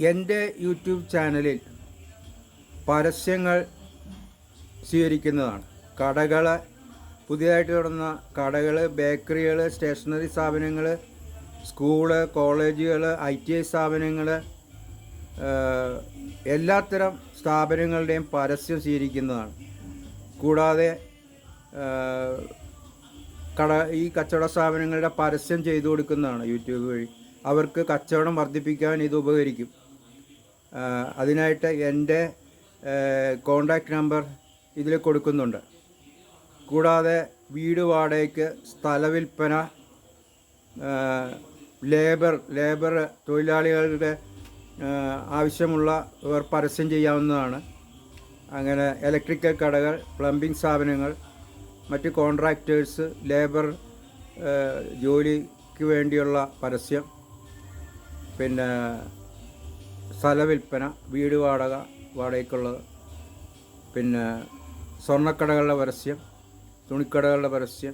എൻ്റെ യൂട്യൂബ് ചാനലിൽ പരസ്യങ്ങൾ സ്വീകരിക്കുന്നതാണ്. കടകൾ, പുതിയതായിട്ട് തുടങ്ങുന്ന കടകൾ, ബേക്കറികൾ, സ്റ്റേഷനറി സ്ഥാപനങ്ങൾ, സ്കൂള്, കോളേജുകൾ, ITI സ്ഥാപനങ്ങൾ, എല്ലാത്തരം സ്ഥാപനങ്ങളുടെയും പരസ്യം സ്വീകരിക്കുന്നതാണ്. കൂടാതെ ഈ കച്ചവട സ്ഥാപനങ്ങളുടെ പരസ്യം ചെയ്തു കൊടുക്കുന്നതാണ് യൂട്യൂബ് വഴി. അവർക്ക് കച്ചവടം വർദ്ധിപ്പിക്കാൻ ഇത് ഉപകരിക്കും. അതിനായിട്ട് എൻ്റെ കോണ്ടാക്റ്റ് നമ്പർ ഇതിൽ കൊടുക്കുന്നുണ്ട്. കൂടാതെ വീട് വാടകയ്ക്ക്, സ്ഥല വിൽപ്പന, ലേബർ തൊഴിലാളികളുടെ ആവശ്യമുള്ളവർ പരസ്യം ചെയ്യാവുന്നതാണ്. അങ്ങനെ ഇലക്ട്രിക്കൽ കടകൾ, പ്ലംബിംഗ് സ്ഥാപനങ്ങൾ, മറ്റ് കോൺട്രാക്ടേഴ്സ്, ലേബർ ജോലിക്ക് വേണ്ടിയുള്ള പരസ്യം, പിന്നെ സ്ഥല വിൽപ്പന, വീട് വാടകയ്ക്കുള്ളത്, പിന്നെ സ്വർണ്ണക്കടകളുടെ പരസ്യം, തുണിക്കടകളുടെ പരസ്യം,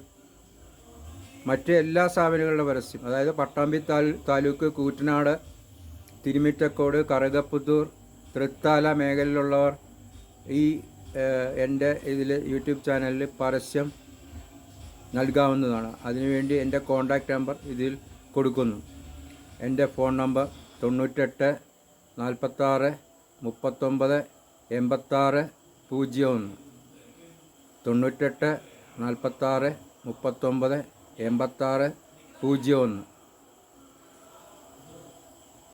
മറ്റ് എല്ലാ സ്ഥാപനങ്ങളുടെ പരസ്യം. അതായത് പട്ടാമ്പി താലൂക്ക്, കൂറ്റനാട്, തിരുമിറ്റക്കോട്, കറുകപ്പുത്തൂർ, തൃത്താല മേഖലയിലുള്ളവർ ഈ എൻ്റെ യൂട്യൂബ് ചാനലിൽ പരസ്യം നൽകാവുന്നതാണ്. അതിനുവേണ്ടി എൻ്റെ കോണ്ടാക്റ്റ് നമ്പർ ഇതിൽ കൊടുക്കുന്നു. എൻ്റെ ഫോൺ നമ്പർ 98 46 39 86 01. 98 46 39 86 01.